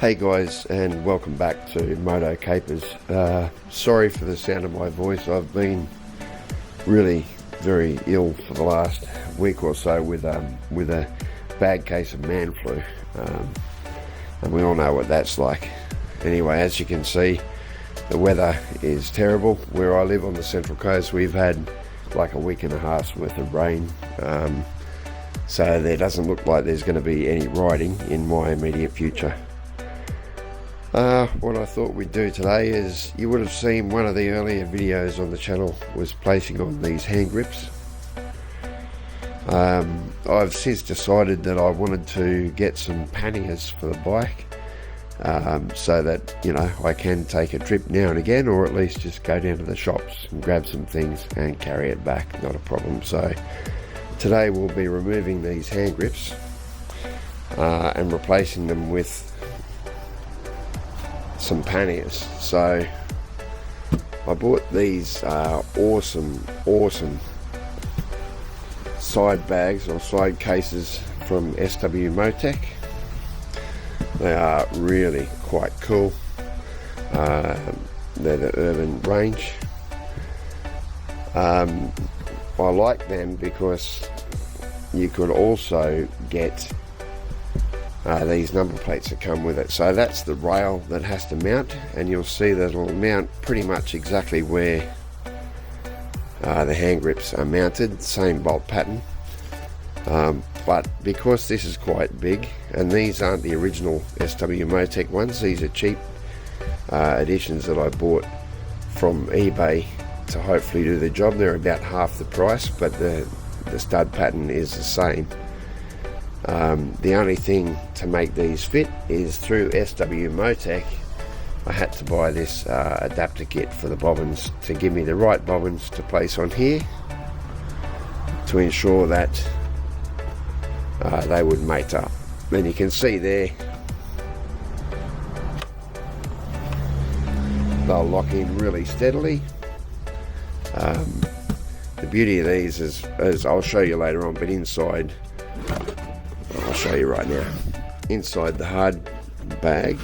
Hey guys, and welcome back to Moto Capers. Sorry for the sound of my voice. I've been really very ill for the last week or so with a bad case of man flu, and we all know what that's like. Anyway, as you can see, the weather is terrible. Where I live on the Central Coast, we've had like a week and a half's worth of rain, so there doesn't look like there's going to be any riding in my immediate future. What I thought we'd do today is, you would have seen one of the earlier videos on the channel was placing on these hand grips. I've since decided that I wanted to get some panniers for the bike, so that, you know, I can take a trip now and again, or at least just go down to the shops and grab some things and carry it back, not a problem. So today we'll be removing these hand grips and replacing them with some panniers. So I bought these awesome side bags or side cases from SW Motech. They are really quite cool. They're the Urban range. I like them because you could also get these number plates that come with it. So that's the rail that has to mount, and you'll see that it'll mount pretty much exactly where the hand grips are mounted, same bolt pattern. But because this is quite big, and these aren't the original SW Motech ones, these are cheap additions that I bought from eBay to hopefully do the job. They're about half the price, but the stud pattern is the same. The only thing to make these fit is through SW Motech. I had to buy this adapter kit for the bobbins to give me the right bobbins to place on here to ensure that they would mate up. And you can see there, they'll lock in really steadily. The beauty of these is, as I'll show you later on, but inside, I'll show you right now, inside the hard bag,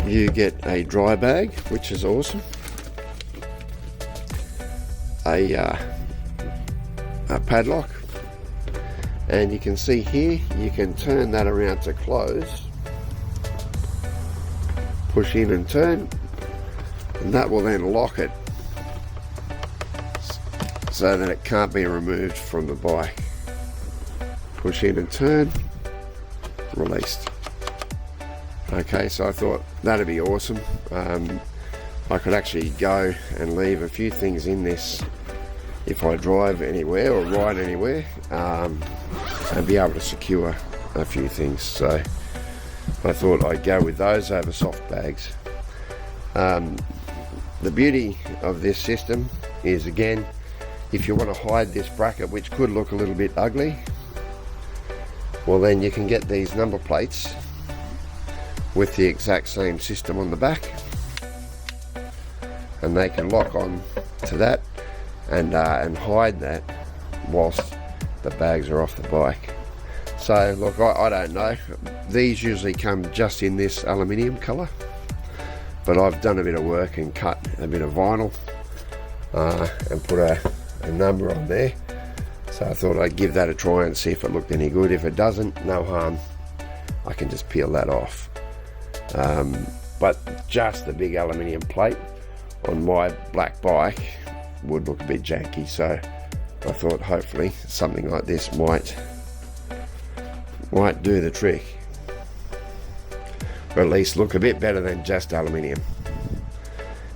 you get a dry bag, which is awesome, a padlock, and you can see here you can turn that around to close, push in and turn, and that will then lock it so that it can't be removed from the bike. Push in and turn, released. Okay, so I thought that'd be awesome. I could actually go and leave a few things in this if I drive anywhere or ride anywhere, and be able to secure a few things. So I thought I'd go with those over soft bags. The beauty of this system is, again, if you want to hide this bracket, which could look a little bit ugly, well then you can get these number plates with the exact same system on the back, and they can lock on to that and hide that whilst the bags are off the bike. So look, I don't know, these usually come just in this aluminium colour, but I've done a bit of work and cut a bit of vinyl and put a number on there. So I thought I'd give that a try and see if it looked any good. If it doesn't, no harm, I can just peel that off. But just the big aluminium plate on my black bike would look a bit janky, so I thought hopefully something like this might do the trick, or at least look a bit better than just aluminium.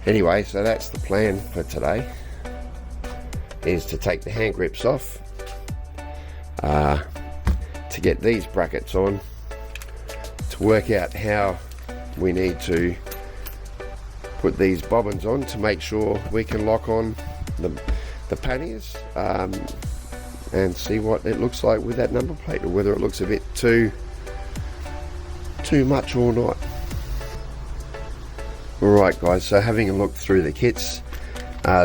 Anyway, so that's the plan for today, is to take the hand grips off, to get these brackets on, to work out how we need to put these bobbins on to make sure we can lock on the panniers, and see what it looks like with that number plate, or whether it looks a bit too much or not. Alright guys, so having a look through the kits,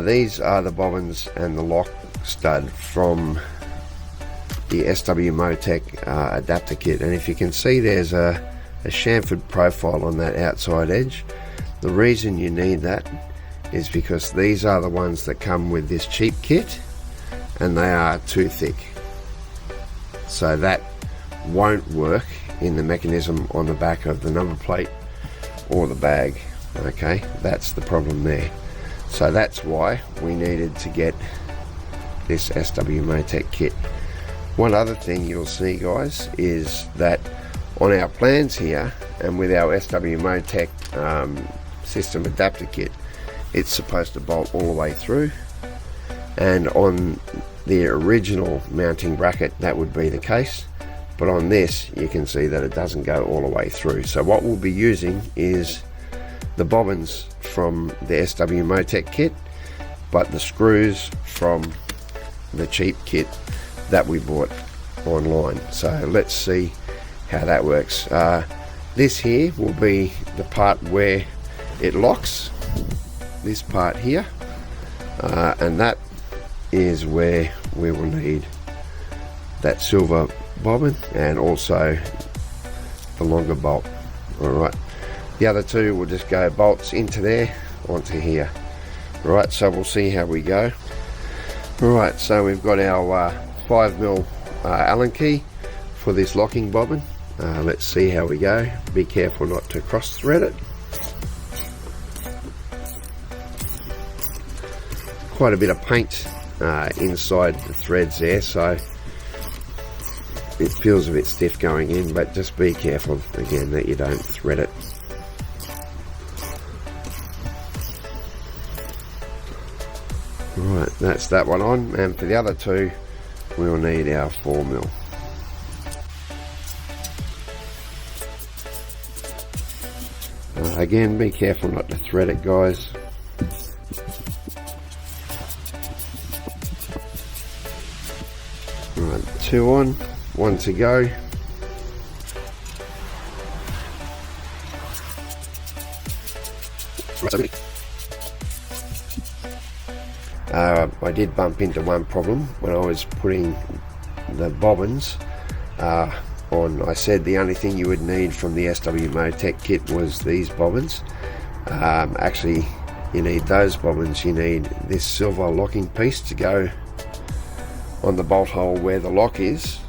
these are the bobbins and the lock stud from the SW Motech adapter kit. And if you can see, there's a chamfered profile on that outside edge. The reason you need that is because these are the ones that come with this cheap kit, and they are too thick, so that won't work in the mechanism on the back of the number plate or the bag. Okay, that's the problem there. So that's why we needed to get this SW Motech kit. One other thing you'll see, guys, is that on our plans here, and with our SW Motech system adapter kit, it's supposed to bolt all the way through, and on the original mounting bracket that would be the case, but on this you can see that it doesn't go all the way through. So what we'll be using is the bobbins from the SW Motech kit, but the screws from the cheap kit that we bought online. So let's see how that works. This here will be the part where it locks, this part here, and that is where we will need that silver bobbin and also the longer bolt. Alright, the other two will just go bolts into there, onto here. Right, so we'll see how we go. Alright, so we've got our 5mm Allen key for this locking bobbin. Let's see how we go. Be careful not to cross thread it. Quite a bit of paint inside the threads there, so it feels a bit stiff going in, but just be careful again that you don't thread it. Right, that's that one on, and for the other two we'll need our 4mm. Again, be careful not to thread it, guys. Right, 2 on, 1 to go. I did bump into one problem when I was putting the bobbins on. I said the only thing you would need from the SW Motech kit was these bobbins. Actually, you need those bobbins. You need this silver locking piece to go on the bolt hole where the lock is,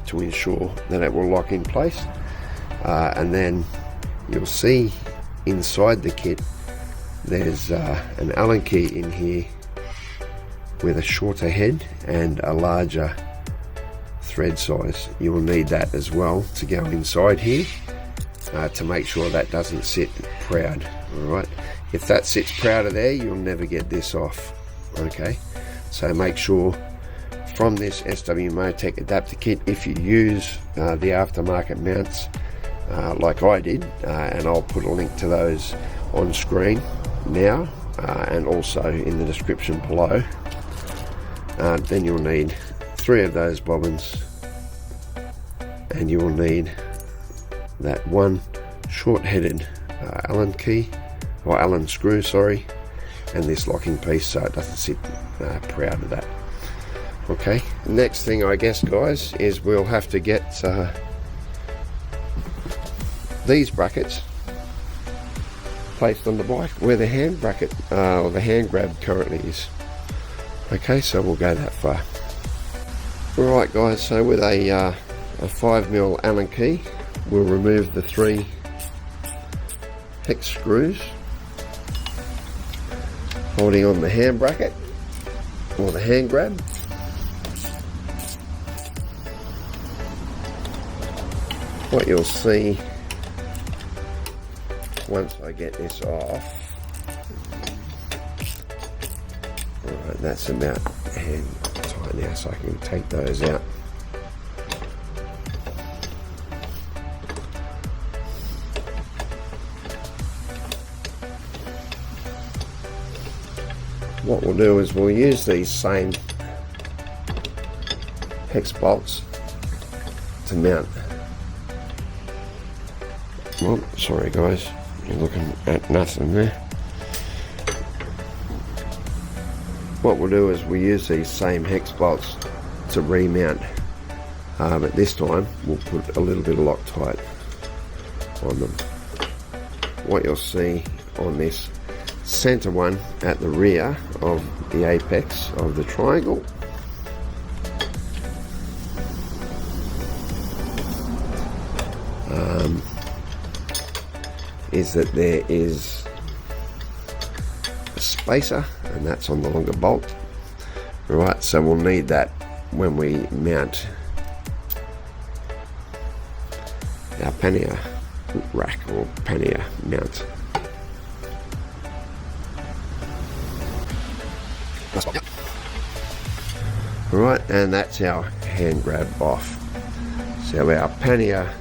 to ensure that it will lock in place. And then you'll see inside the kit there's an Allen key in here with a shorter head and a larger thread size. You will need that as well to go inside here, to make sure that doesn't sit proud. Alright, if that sits prouder there, you'll never get this off. Okay, so make sure from this SW Motech adapter kit, if you use the aftermarket mounts like I did, and I'll put a link to those on screen now, and also in the description below, then you'll need 3 of those bobbins, and you will need that one short-headed Allen key, or Allen screw, sorry, and this locking piece so it doesn't sit proud of that. Okay, next thing I guess, guys, is we'll have to get these brackets placed on the bike where the hand bracket or the hand grab currently is. Okay, so we'll go that far. Alright guys, so with a 5mm Allen key, we'll remove the 3 hex screws holding on the hand bracket or the hand grab. What you'll see once I get this off, alright, that's about hand tight now, so I can take those out. What we'll do is we'll use these same hex bolts to mount. Well, sorry guys, you're looking at nothing there. What we'll do is we use these same hex bolts to remount but this time we'll put a little bit of Loctite on them. What you'll see on this center one at the rear of the apex of the triangle is that there is a spacer, and that's on the longer bolt. Right, so we'll need that when we mount our pannier rack or pannier mount. Right, and that's our hand grab off. So our pannier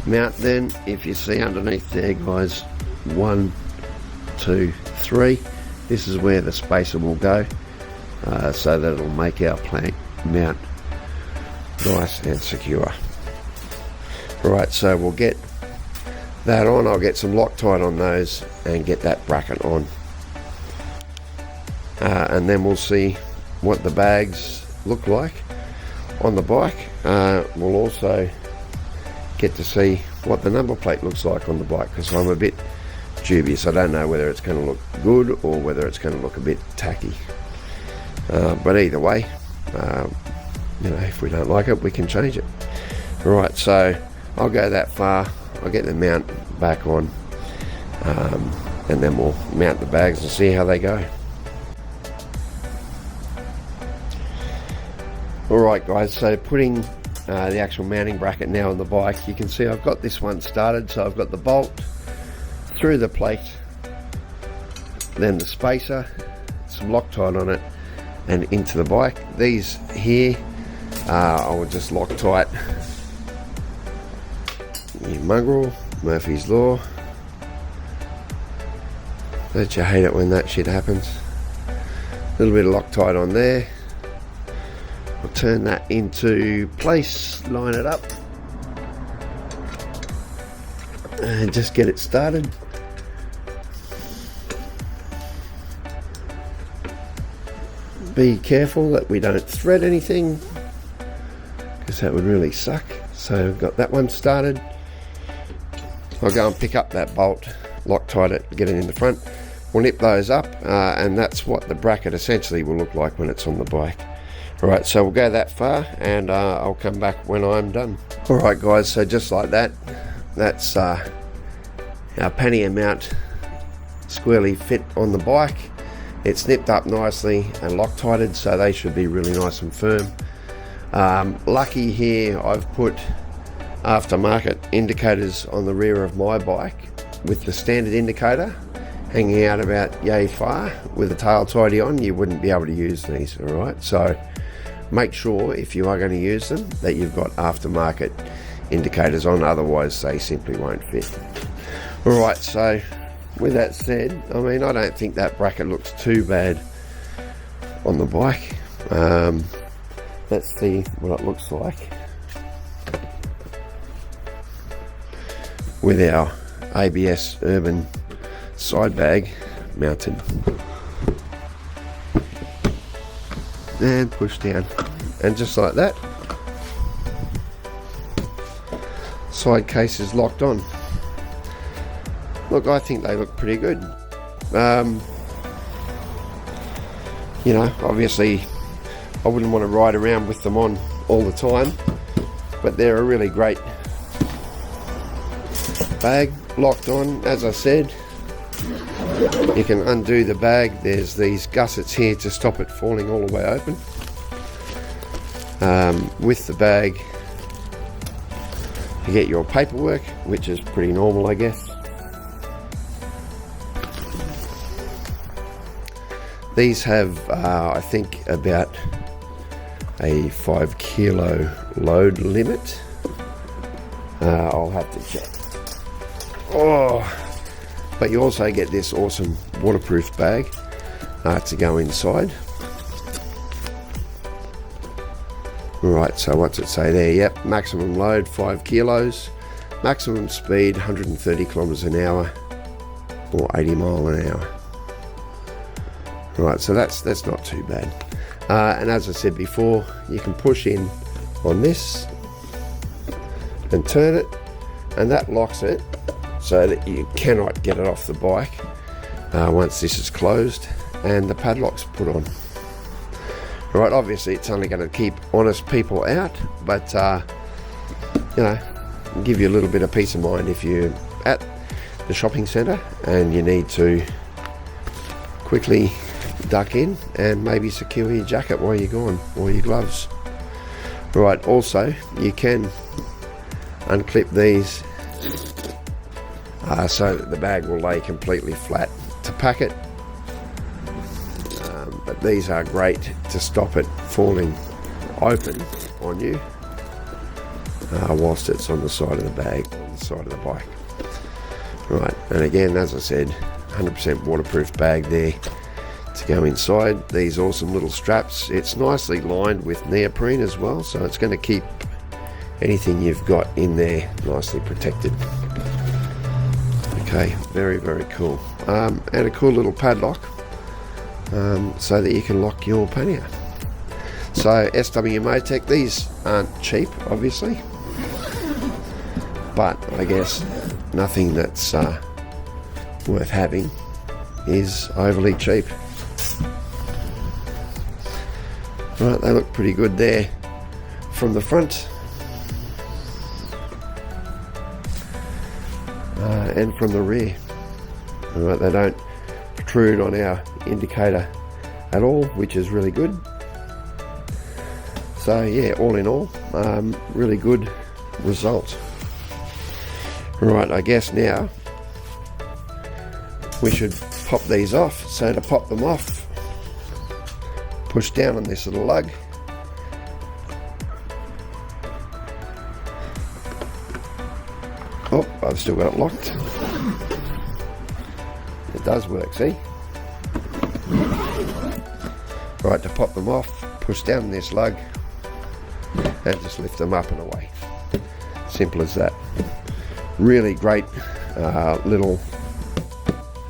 mount then, if you see underneath there guys, 1, 2, 3, this is where the spacer will go, so that it'll make our plank mount nice and secure. Right, so we'll get that on. I'll get some Loctite on those and get that bracket on, and then we'll see what the bags look like on the bike. We'll also get to see what the number plate looks like on the bike, because I'm a bit dubious. I don't know whether it's going to look good or whether it's going to look a bit tacky, but either way, you know, if we don't like it, we can change it. Right, so I'll go that far, I'll get the mount back on, and then we'll mount the bags and see how they go. Alright guys, so putting the actual mounting bracket now on the bike, you can see I've got this one started. So I've got the bolt through the plate, then the spacer, some Loctite on it, and into the bike. These here, I will just Loctite your mongrel, Murphy's Law. Don't you hate it when that shit happens? A little bit of Loctite on there. I'll turn that into place, line it up, and just get it started. Be careful that we don't thread anything, because that would really suck. So I've got that one started. I'll go and pick up that bolt, Loctite it, get it in the front. We'll nip those up, and that's what the bracket essentially will look like when it's on the bike. Alright, so we'll go that far, and I'll come back when I'm done. Alright guys, so just like that, that's our pannier mount squarely fit on the bike. It's nipped up nicely and Loctited, so they should be really nice and firm. Lucky here, I've put aftermarket indicators on the rear of my bike with the standard indicator hanging out about yay far. With the tail tidy on, you wouldn't be able to use these. Alright, so make sure if you are going to use them that you've got aftermarket indicators on, otherwise they simply won't fit. Alright, so with that said, I mean, I don't think that bracket looks too bad on the bike. Let's see what it looks like with our ABS Urban side bag mounted. And push down, and just like that, side case is locked on. Look, I think they look pretty good. You know, obviously I wouldn't want to ride around with them on all the time, but they're a really great bag, locked on. As I said, you can undo the bag. There's these gussets here to stop it falling all the way open. With the bag, you get your paperwork, which is pretty normal, I guess. These have, I think, about a 5 kilo load limit. I'll have to check. Oh, but you also get this awesome waterproof bag to go inside. Right, so what's it say there? Yep, maximum load 5 kilos, maximum speed 130 kilometers an hour or 80 mile an hour. Right, so that's not too bad. And as I said before, you can push in on this and turn it, and that locks it so that you cannot get it off the bike once this is closed and the padlock's put on. Right, obviously it's only going to keep honest people out, but you know, give you a little bit of peace of mind if you're at the shopping centre and you need to quickly duck in and maybe secure your jacket while you're gone, or your gloves. Right, also you can unclip these so that the bag will lay completely flat to pack it, but these are great to stop it falling open on you whilst it's on the side of the bag, on the side of the bike. Right, and again, as I said, 100% waterproof bag there to go inside. These awesome little straps. It's nicely lined with neoprene as well, so it's going to keep anything you've got in there nicely protected. Okay, very, very cool. And a cool little padlock so that you can lock your pannier. So SW Motech, these aren't cheap, obviously, but I guess nothing that's worth having is overly cheap. Right, they look pretty good there from the front and from the rear. Right, they don't protrude on our indicator at all, which is really good. So yeah, all in all, really good result. Right, I guess now we should pop these off. So to pop them off, push down on this little lug. Oh, I've still got it locked. It does work, see? Right, to pop them off, push down on this lug and just lift them up and away. Simple as that. Really great little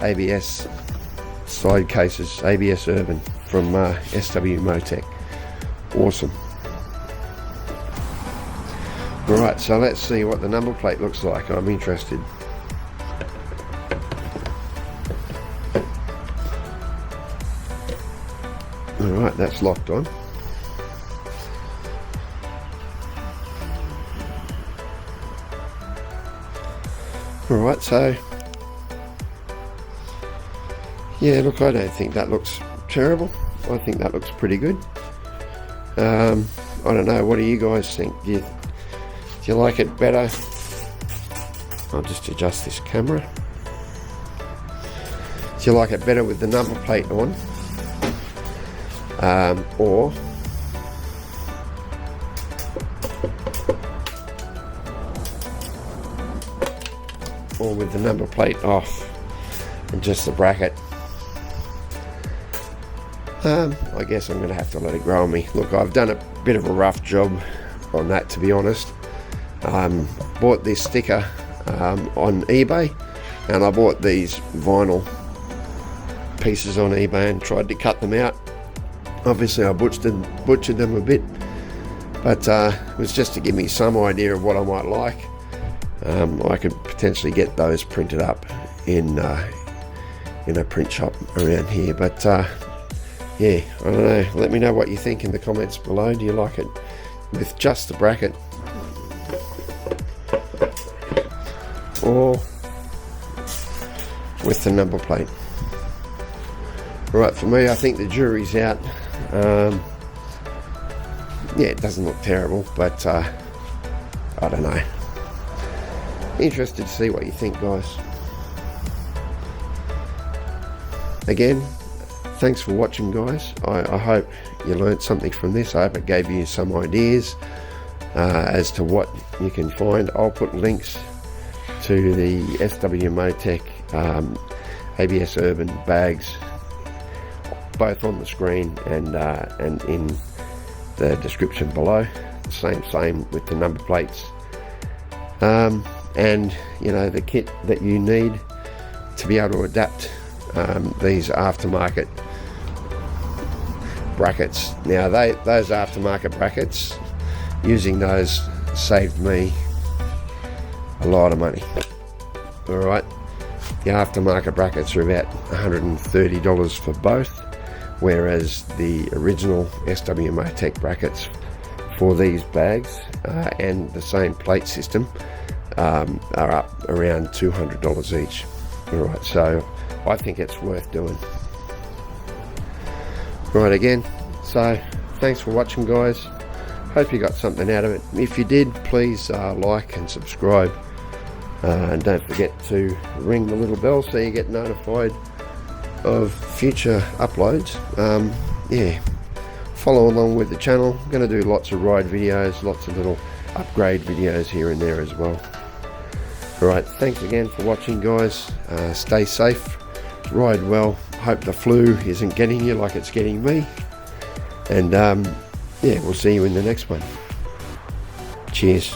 ABS side cases, ABS Urban from SW Motech. Awesome. Alright, so let's see what the number plate looks like. I'm interested. Alright, that's locked on. Alright, so yeah, look, I don't think that looks terrible. I think that looks pretty good. I don't know, what do you guys think? Do you like it better? I'll just adjust this camera. Do you like it better with the number plate on? Or with the number plate off and just the bracket? I guess I'm going to have to let it grow on me. Look, I've done a bit of a rough job on that, to be honest. Bought this sticker on eBay, and I bought these vinyl pieces on eBay and tried to cut them out. Obviously I butchered them a bit, but it was just to give me some idea of what I might like. I could potentially get those printed up in a print shop around here, but yeah, I don't know. Let me know what you think in the comments below. Do you like it with just the bracket, or with the number plate? Right, for me, I think the jury's out. Yeah, it doesn't look terrible, but I don't know. Interested to see what you think, guys. Again, thanks for watching, guys. I hope you learned something from this. I hope it gave you some ideas as to what you can find. I'll put links to the SW Motech ABS Urban bags both on the screen and in the description below. Same with the number plates, and you know, the kit that you need to be able to adapt these aftermarket brackets. Now those aftermarket brackets, using those saved me a lot of money. Alright, the aftermarket brackets are about $130 for both, whereas the original SW Motech brackets for these bags and the same plate system are up around $200 each. Alright, so I think it's worth doing. Right, again, so thanks for watching, guys. Hope you got something out of it. If you did, please like and subscribe, and don't forget to ring the little bell so you get notified of future uploads. Yeah, follow along with the channel. I'm going to do lots of ride videos, lots of little upgrade videos here and there as well. Alright, thanks again for watching, guys. Stay safe, ride well. Hope the flu isn't getting you like it's getting me. And yeah, we'll see you in the next one. Cheers.